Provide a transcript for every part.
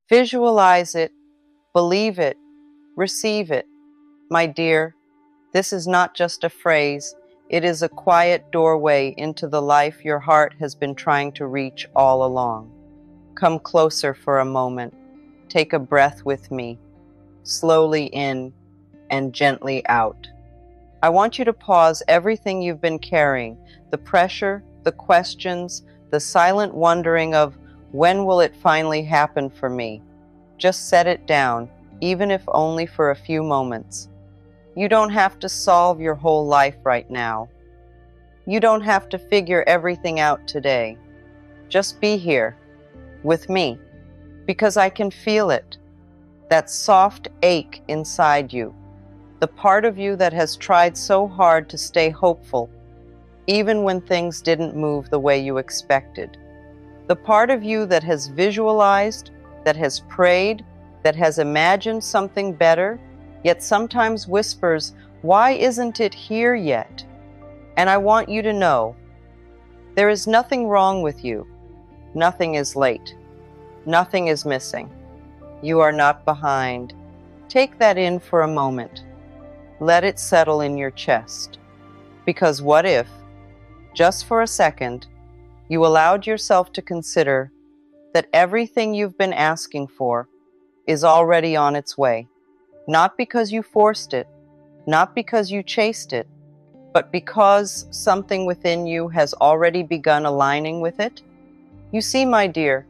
Visualize it, believe it, receive it. My dear, this is not just a phrase, it is a quiet doorway into the life your heart has been trying to reach all along. Come closer for a moment. Take a breath with me, slowly in and gently out. I want you to pause everything you've been carrying, the pressure, the questions, the silent wondering of when will it finally happen for me? Just set it down, even if only for a few moments. You don't have to solve your whole life right now. You don't have to figure everything out today. Just be here, with me, because I can feel it, that soft ache inside you, the part of you that has tried so hard to stay hopeful, even when things didn't move the way you expected. The part of you that has visualized, that has prayed, that has imagined something better, yet sometimes whispers, "Why isn't it here yet?" And I want you to know, there is nothing wrong with you. Nothing is late. Nothing is missing. You are not behind. Take that in for a moment. Let it settle in your chest. Because what if, just for a second, you allowed yourself to consider that everything you've been asking for is already on its way? Not because you forced it, not because you chased it, but because something within you has already begun aligning with it. You see, my dear,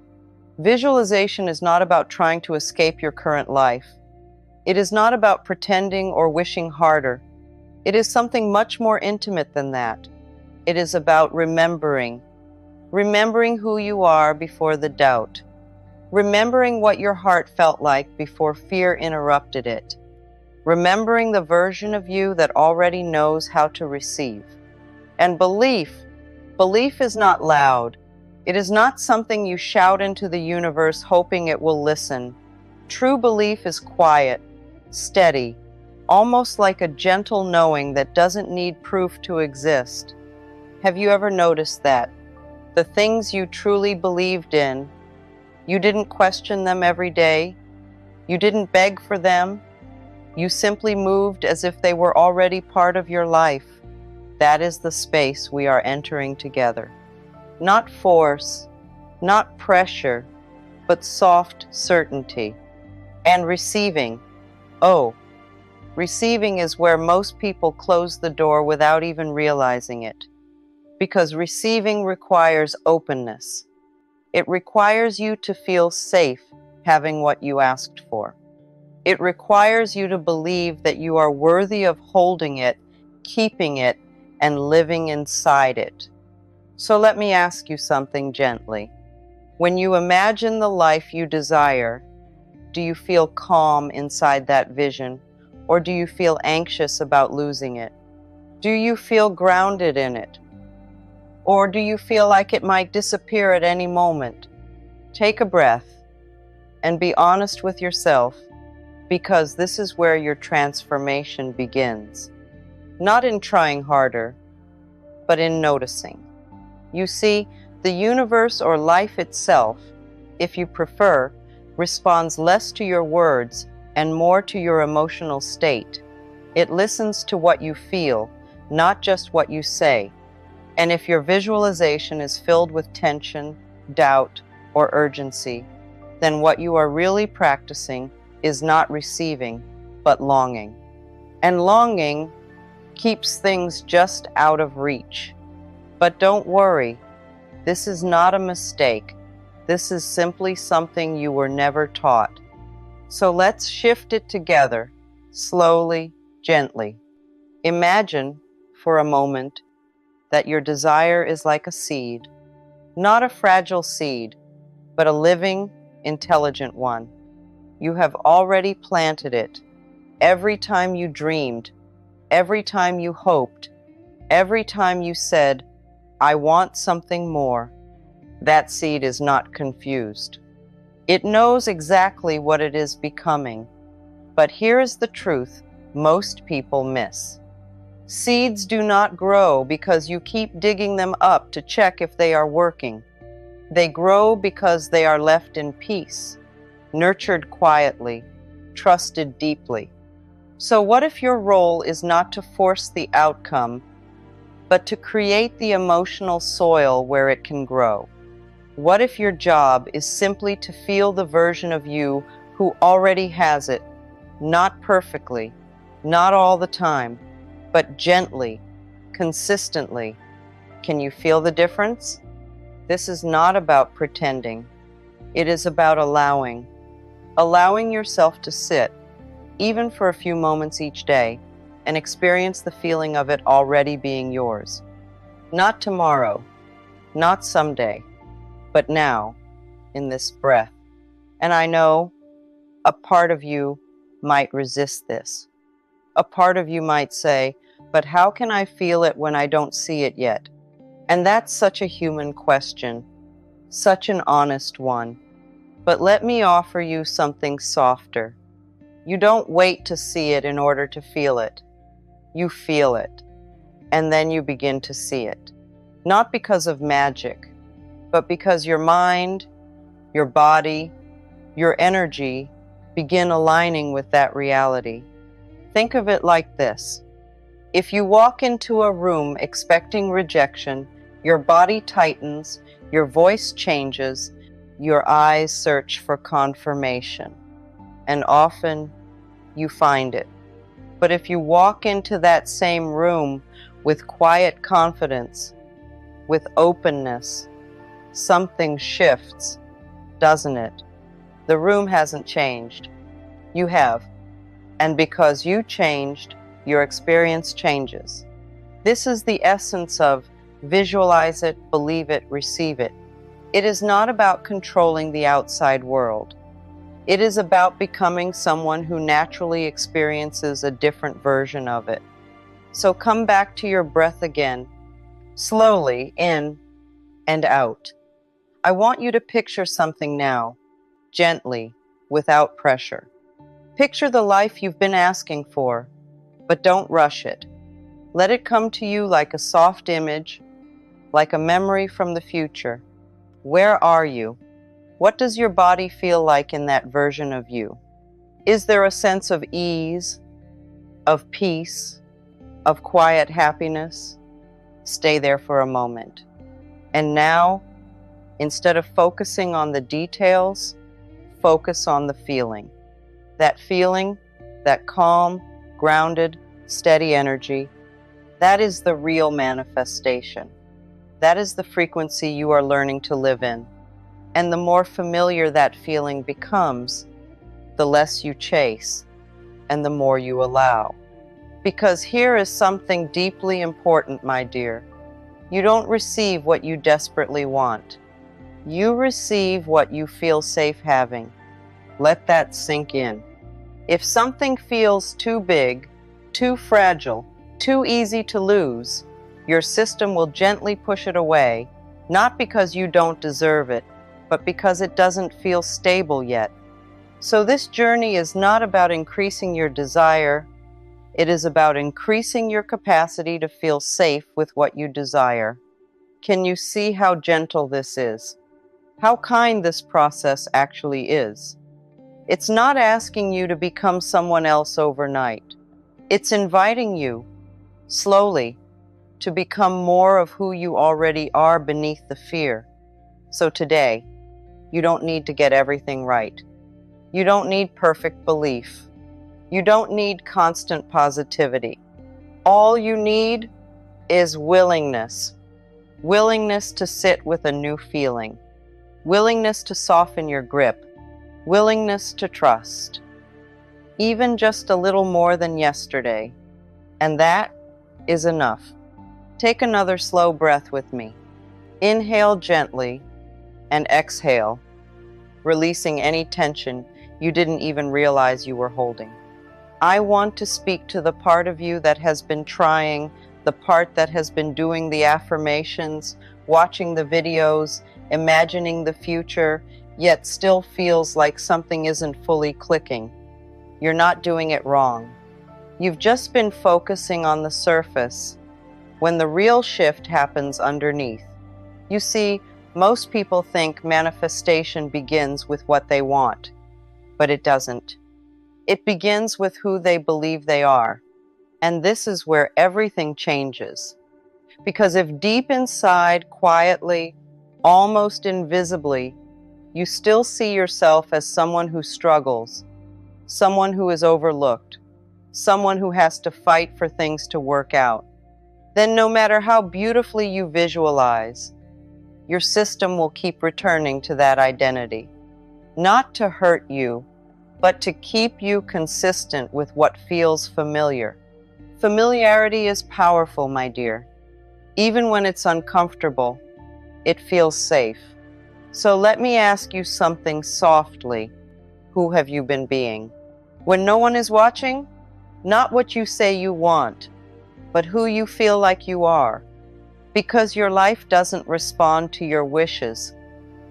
visualization is not about trying to escape your current life. It is not about pretending or wishing harder. It is something much more intimate than that. It is about remembering who you are before the doubt, remembering what your heart felt like before fear interrupted it, remembering the version of you that already knows how to receive. And belief is not loud. It is not something you shout into the universe hoping it will listen. True belief is quiet, steady, almost like a gentle knowing that doesn't need proof to exist. Have you ever noticed that? The things you truly believed in, you didn't question them every day. You didn't beg for them. You simply moved as if they were already part of your life. That is the space we are entering together. Not force, not pressure, but soft certainty. And receiving. Oh, receiving is where most people close the door without even realizing it. Because receiving requires openness. It requires you to feel safe having what you asked for. It requires you to believe that you are worthy of holding it, keeping it, and living inside it. So let me ask you something gently. When you imagine the life you desire, do you feel calm inside that vision, or do you feel anxious about losing it? Do you feel grounded in it? Or do you feel like it might disappear at any moment? Take a breath and be honest with yourself, because this is where your transformation begins. Not in trying harder, but in noticing. You see, the universe or life itself, if you prefer, responds less to your words and more to your emotional state. It listens to what you feel, not just what you say. And if your visualization is filled with tension, doubt, or urgency, then what you are really practicing is not receiving, but longing. And longing keeps things just out of reach. But don't worry, this is not a mistake. This is simply something you were never taught. So let's shift it together, slowly, gently. Imagine, for a moment, that your desire is like a seed, not a fragile seed, but a living, intelligent one. You have already planted it. Every time you dreamed, every time you hoped, every time you said, "I want something more," that seed is not confused. It knows exactly what it is becoming. But here is the truth most people miss. Seeds do not grow because you keep digging them up to check if they are working. They grow because they are left in peace. nurtured quietly, trusted deeply. So what if your role is not to force the outcome, but to create the emotional soil where it can grow? What if your job is simply to feel the version of you who already has it, not perfectly, not all the time, but gently, consistently? Can you feel the difference? This is not about pretending. It is about allowing yourself to sit, even for a few moments each day, and experience the feeling of it already being yours. Not tomorrow, not someday, but now, in this breath. And I know a part of you might resist this. A part of you might say, but how can I feel it when I don't see it yet? And that's such a human question, such an honest one. But let me offer you something softer. You don't wait to see it in order to feel it. You feel it, and then you begin to see it. Not because of magic, but because your mind, your body, your energy begin aligning with that reality. Think of it like this. If you walk into a room expecting rejection, your body tightens, your voice changes, your eyes search for confirmation, and often you find it. But if you walk into that same room with quiet confidence, with openness, something shifts, doesn't it? The room hasn't changed. You have. And because you changed, your experience changes. This is the essence of visualize it, believe it, receive it. It is not about controlling the outside world. It is about becoming someone who naturally experiences a different version of it. So come back to your breath again, slowly in and out. I want you to picture something now, gently, without pressure. Picture the life you've been asking for, but don't rush it. Let it come to you like a soft image, like a memory from the future. Where are you? What does your body feel like in that version of you? Is there a sense of ease, of peace, of quiet happiness? Stay there for a moment. And now, instead of focusing on the details, focus on the feeling. That feeling, that calm, grounded, steady energy, that is the real manifestation. That is the frequency you are learning to live in. And the more familiar that feeling becomes, the less you chase and the more you allow. Because here is something deeply important, my dear. You don't receive what you desperately want. You receive what you feel safe having. Let that sink in. If something feels too big, too fragile, too easy to lose, your system will gently push it away, not because you don't deserve it, but because it doesn't feel stable yet. So this journey is not about increasing your desire. It is about increasing your capacity to feel safe with what you desire. Can you see how gentle this is? How kind this process actually is? It's not asking you to become someone else overnight. It's inviting you, slowly, to become more of who you already are beneath the fear. So today, you don't need to get everything right. You don't need perfect belief. You don't need constant positivity. All you need is willingness. Willingness to sit with a new feeling. Willingness to soften your grip. Willingness to trust. Even just a little more than yesterday. And that is enough. Take another slow breath with me. Inhale gently and exhale, releasing any tension you didn't even realize you were holding. I want to speak to the part of you that has been trying, the part that has been doing the affirmations, watching the videos, imagining the future, yet still feels like something isn't fully clicking. You're not doing it wrong. You've just been focusing on the surface when the real shift happens underneath. You see, most people think manifestation begins with what they want. but it doesn't. It begins with who they believe they are. And this is where everything changes. Because if deep inside, quietly, almost invisibly, you still see yourself as someone who struggles, someone who is overlooked, someone who has to fight for things to work out, then no matter how beautifully you visualize, your system will keep returning to that identity. Not to hurt you, but to keep you consistent with what feels familiar. Familiarity is powerful, my dear. Even when it's uncomfortable, it feels safe. So let me ask you something softly. Who have you been being? When no one is watching, not what you say you want, but who you feel like you are. Because your life doesn't respond to your wishes.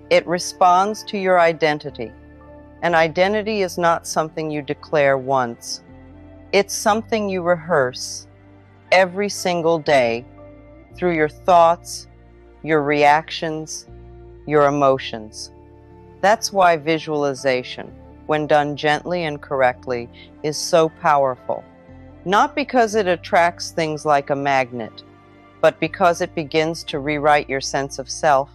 It responds to your identity. And identity is not something you declare once. It's something you rehearse every single day through your thoughts, your reactions, your emotions. That's why visualization, when done gently and correctly, is so powerful. Not because it attracts things like a magnet, but because it begins to rewrite your sense of self.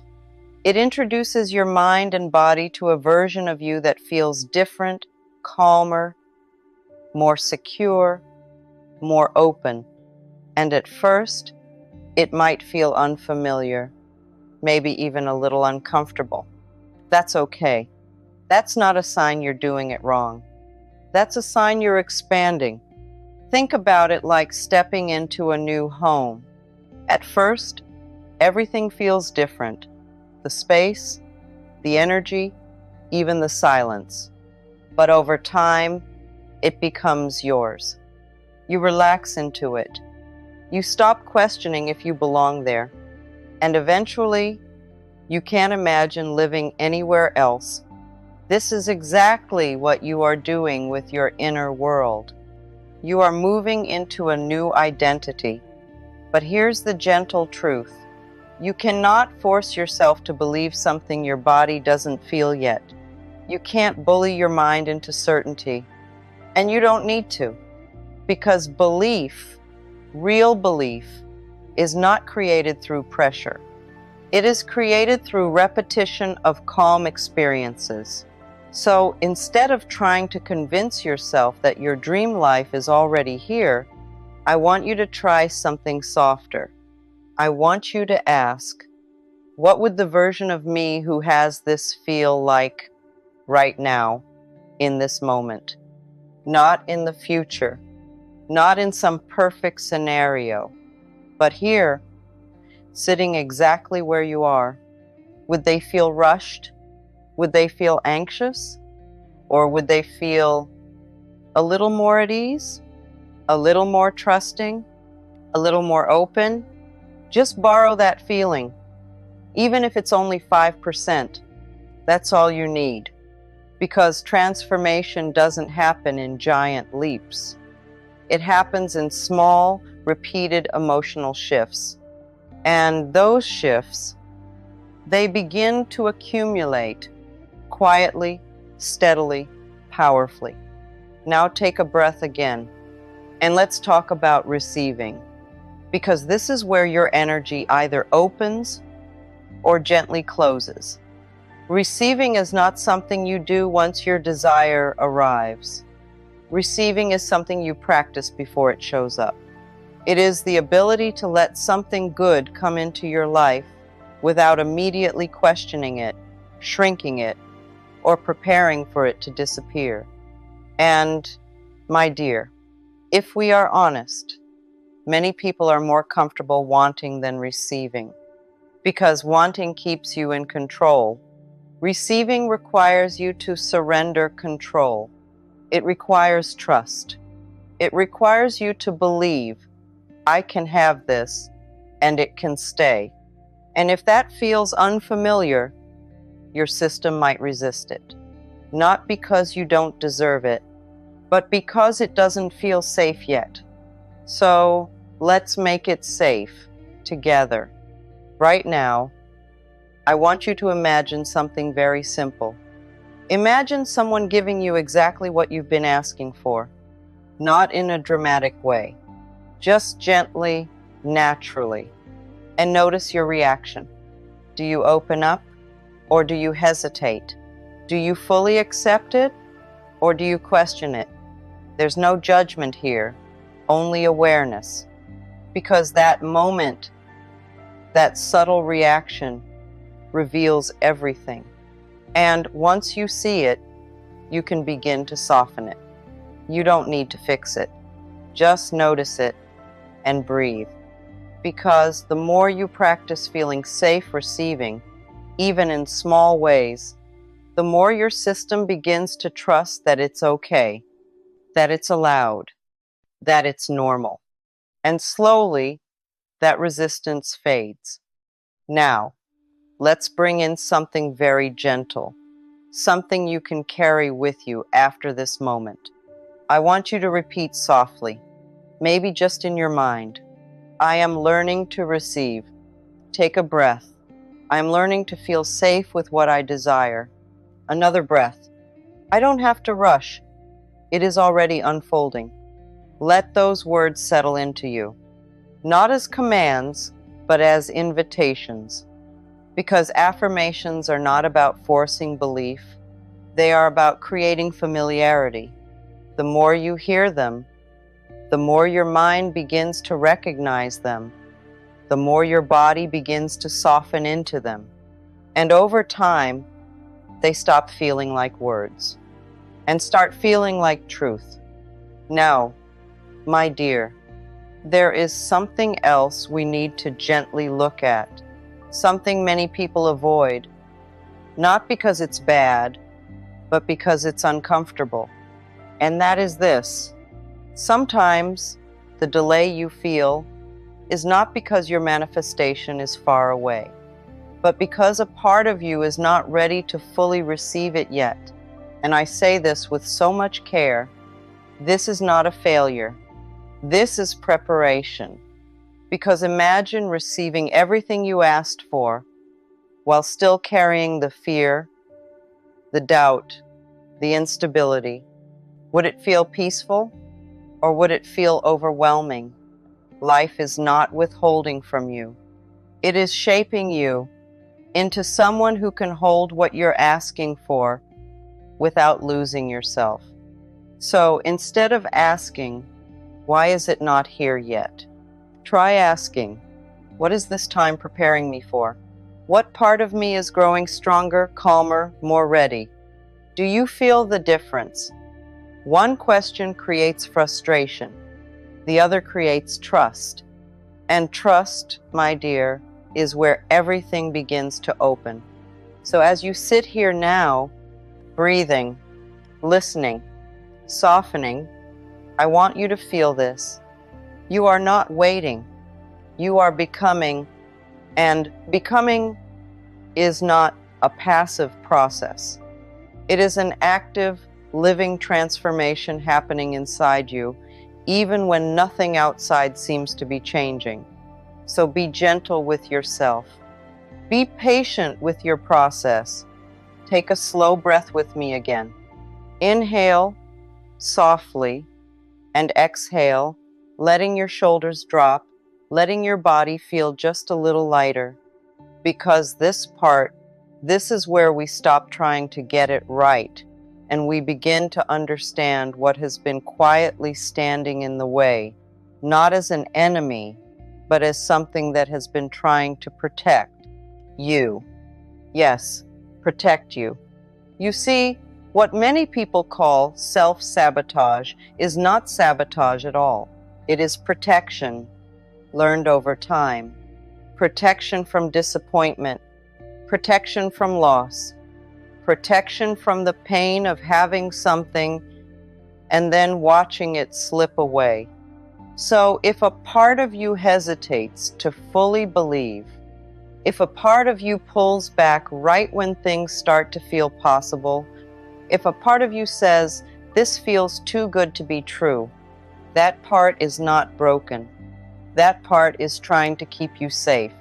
It introduces your mind and body to a version of you that feels different, calmer, more secure, more open. And at first, it might feel unfamiliar, maybe even a little uncomfortable. That's okay. That's not a sign you're doing it wrong. That's a sign you're expanding. Think about it like stepping into a new home. At first, everything feels different. The space, the energy, even the silence. But over time, it becomes yours. You relax into it. You stop questioning if you belong there. And eventually, you can't imagine living anywhere else. This is exactly what you are doing with your inner world. You are moving into a new identity. But here's the gentle truth. You cannot force yourself to believe something your body doesn't feel yet. You can't bully your mind into certainty. And you don't need to. Because belief, real belief, is not created through pressure. It is created through repetition of calm experiences. So instead of trying to convince yourself that your dream life is already here, I want you to try something softer. I want you to ask, what would the version of me who has this feel like right now, in this moment? Not in the future, not in some perfect scenario, but here, sitting exactly where you are. Would they feel rushed? Would they feel anxious? Or would they feel a little more at ease? A little more trusting? A little more open? Just borrow that feeling. Even if it's only 5%, that's all you need. Because transformation doesn't happen in giant leaps. It happens in small, repeated emotional shifts. And those shifts, they begin to accumulate quietly, steadily, powerfully. Now take a breath again, and let's talk about receiving. Because this is where your energy either opens or gently closes. Receiving is not something you do once your desire arrives. Receiving is something you practice before it shows up. It is the ability to let something good come into your life without immediately questioning it, shrinking it, or preparing for it to disappear. And, my dear, if we are honest, many people are more comfortable wanting than receiving, because wanting keeps you in control. Receiving requires you to surrender control. It requires trust. It requires you to believe, I can have this, and it can stay. And if that feels unfamiliar, your system might resist it. Not because you don't deserve it, but because it doesn't feel safe yet. So let's make it safe together. Right now, I want you to imagine something very simple. Imagine someone giving you exactly what you've been asking for, not in a dramatic way, just gently, naturally, and notice your reaction. Do you open up or do you hesitate? Do you fully accept it or do you question it? There's no judgment here, only awareness. Because that moment, that subtle reaction reveals everything. And once you see it, you can begin to soften it. You don't need to fix it. Just notice it and breathe. Because the more you practice feeling safe receiving, even in small ways, the more your system begins to trust that it's okay, that it's allowed, that it's normal. And slowly, that resistance fades. Now, let's bring in something very gentle, something you can carry with you after this moment. I want you to repeat softly, maybe just in your mind. I am learning to receive. Take a breath. I am learning to feel safe with what I desire. Another breath. I don't have to rush. It is already unfolding. Let those words settle into you, not as commands, but as invitations. Because affirmations are not about forcing belief. They are about creating familiarity. The more you hear them, the more your mind begins to recognize them, the more your body begins to soften into them. And over time, they stop feeling like words and start feeling like truth. Now, my dear, there is something else we need to gently look at, something many people avoid, not because it's bad, but because it's uncomfortable. And that is this. Sometimes the delay you feel is not because your manifestation is far away, but because a part of you is not ready to fully receive it yet. And I say this with so much care. This is not a failure. This is preparation. Because imagine receiving everything you asked for while still carrying the fear, the doubt, the instability. Would it feel peaceful or would it feel overwhelming? Life is not withholding from you. It is shaping you into someone who can hold what you're asking for without losing yourself. So instead of asking, why is it not here yet? Try asking, what is this time preparing me for? What part of me is growing stronger, calmer, more ready? Do you feel the difference? One question creates frustration. The other creates trust. And trust, my dear, is where everything begins to open. So as you sit here now, breathing, listening, softening, I want you to feel this. You are not waiting. You are becoming, and becoming is not a passive process. It is an active, living transformation happening inside you, even when nothing outside seems to be changing. So be gentle with yourself. Be patient with your process. Take a slow breath with me again. Inhale softly and exhale, letting your shoulders drop, letting your body feel just a little lighter. Because this is where we stop trying to get it right and we begin to understand what has been quietly standing in the way, not as an enemy, but as something that has been trying to protect you. Yes, protect you. You see, what many people call self-sabotage is not sabotage at all. It is protection, learned over time. Protection from disappointment, protection from loss, protection from the pain of having something and then watching it slip away. So if a part of you hesitates to fully believe, if a part of you pulls back right when things start to feel possible, if a part of you says, this feels too good to be true, that part is not broken. That part is trying to keep you safe.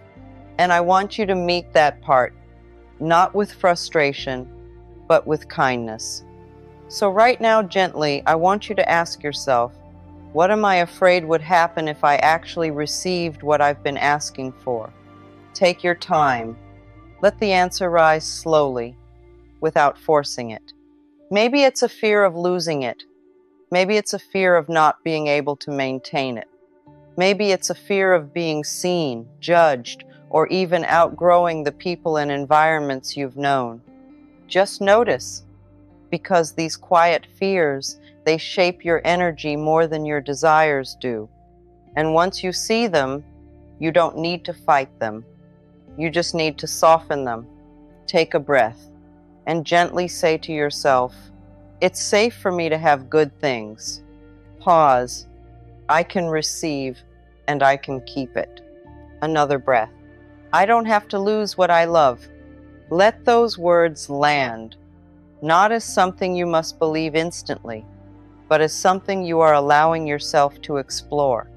And I want you to meet that part, not with frustration, but with kindness. So right now, gently, I want you to ask yourself, what am I afraid would happen if I actually received what I've been asking for? Take your time. Let the answer rise slowly, without forcing it. Maybe it's a fear of losing it. Maybe it's a fear of not being able to maintain it. Maybe it's a fear of being seen, judged, or even outgrowing the people and environments you've known. Just notice, because these quiet fears, they shape your energy more than your desires do. And once you see them, you don't need to fight them. You just need to soften them. Take a breath and gently say to yourself, it's safe for me to have good things. Pause. I can receive and I can keep it. Another breath. I don't have to lose what I love. Let those words land, not as something you must believe instantly, but as something you are allowing yourself to explore.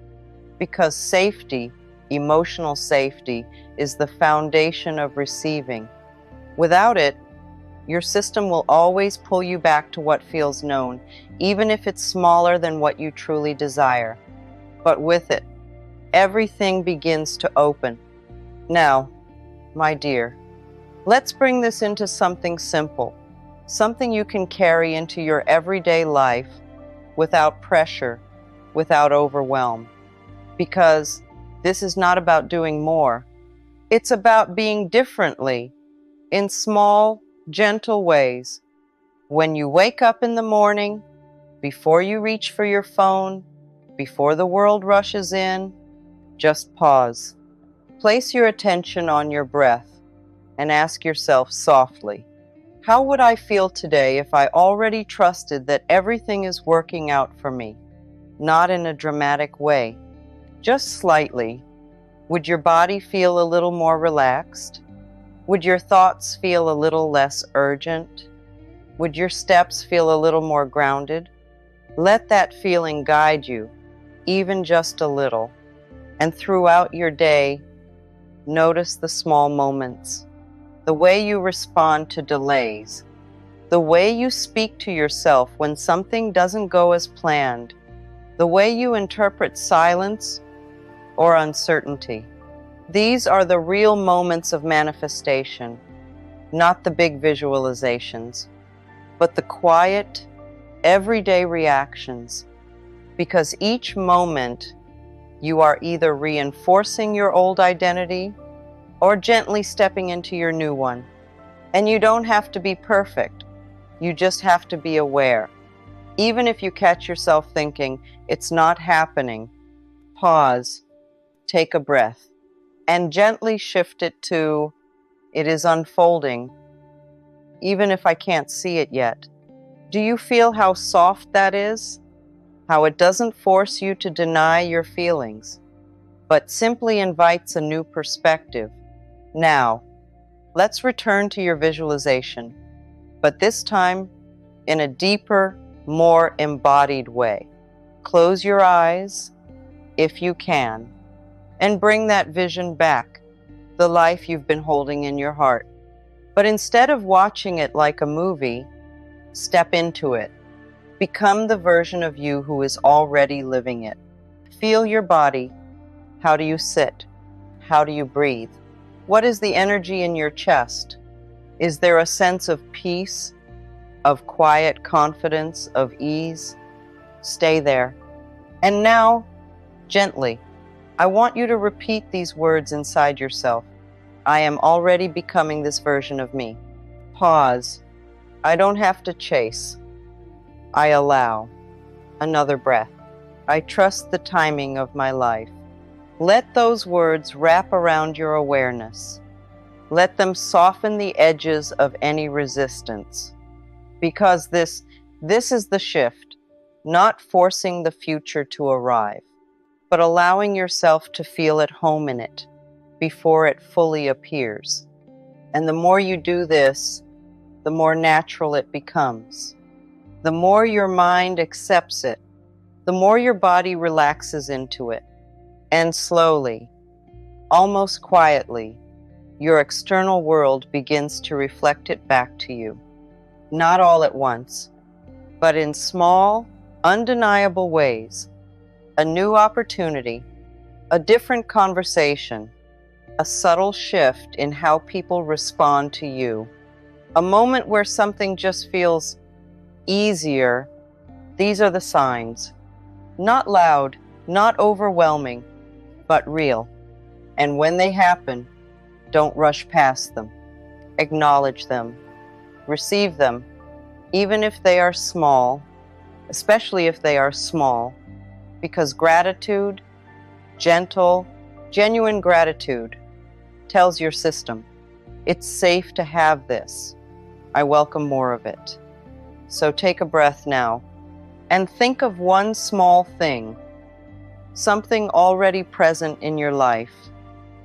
Because safety, emotional safety, is the foundation of receiving. Without it, your system will always pull you back to what feels known, even if it's smaller than what you truly desire. But with it, everything begins to open. Now, my dear, let's bring this into something simple, something you can carry into your everyday life without pressure, without overwhelm. Because this is not about doing more. It's about being differently, in small, gentle ways. When you wake up in the morning, before you reach for your phone, before the world rushes in, just pause. Place your attention on your breath and ask yourself softly, how would I feel today if I already trusted that everything is working out for me? Not in a dramatic way, just slightly. Would your body feel a little more relaxed? Would your thoughts feel a little less urgent? Would your steps feel a little more grounded? Let that feeling guide you, even just a little. And throughout your day, notice the small moments, the way you respond to delays, the way you speak to yourself when something doesn't go as planned, the way you interpret silence or uncertainty. These are the real moments of manifestation, not the big visualizations, but the quiet, everyday reactions. Because each moment, you are either reinforcing your old identity or gently stepping into your new one. And you don't have to be perfect. You just have to be aware. Even if you catch yourself thinking, it's not happening, pause, take a breath, and gently shift it to, it is unfolding, even if I can't see it yet. Do you feel how soft that is? How it doesn't force you to deny your feelings, but simply invites a new perspective. Now, let's return to your visualization, but this time in a deeper, more embodied way. Close your eyes, if you can, and bring that vision back, the life you've been holding in your heart. But instead of watching it like a movie, step into it. Become the version of you who is already living it. Feel your body. How do you sit? How do you breathe? What is the energy in your chest? Is there a sense of peace, of quiet confidence, of ease? Stay there. And now, gently, I want you to repeat these words inside yourself. I am already becoming this version of me. Pause. I don't have to chase. I allow. Another breath. I trust the timing of my life. Let those words wrap around your awareness. Let them soften the edges of any resistance. Because this is the shift, not forcing the future to arrive, but allowing yourself to feel at home in it before it fully appears. And the more you do this, the more natural it becomes. The more your mind accepts it, the more your body relaxes into it. And slowly, almost quietly, your external world begins to reflect it back to you. not all at once, but in small, undeniable ways. A new opportunity, a different conversation, a subtle shift in how people respond to you, a moment where something just feels easier. These are the signs. Not loud, not overwhelming, but real. And when they happen, don't rush past them. Acknowledge them. Receive them, even if they are small, especially if they are small, because gratitude, gentle, genuine gratitude, tells your system, it's safe to have this. I welcome more of it. So take a breath now and think of one small thing, something already present in your life,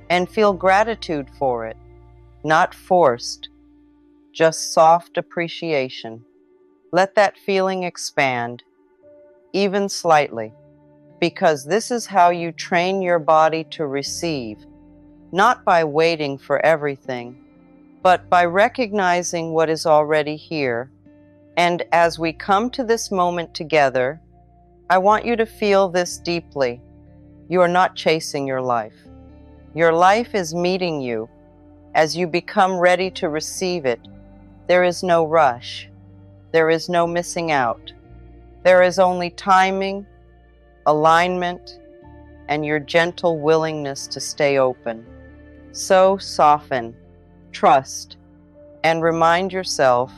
and feel gratitude for it, not forced, just soft appreciation. Let that feeling expand, even slightly, because this is how you train your body to receive, not by waiting for everything, but by recognizing what is already here. And as we come to this moment together, I want you to feel this deeply. You are not chasing your life. Your life is meeting you. As you become ready to receive it, there is no rush. There is no missing out. There is only timing, alignment, and your gentle willingness to stay open. So soften, trust, and remind yourself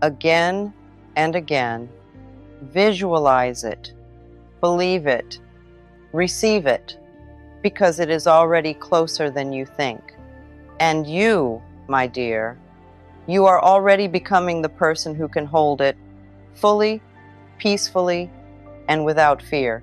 again and again. Visualize it, believe it, receive it, because it is already closer than you think. And you, my dear, you are already becoming the person who can hold it fully, peacefully, and without fear.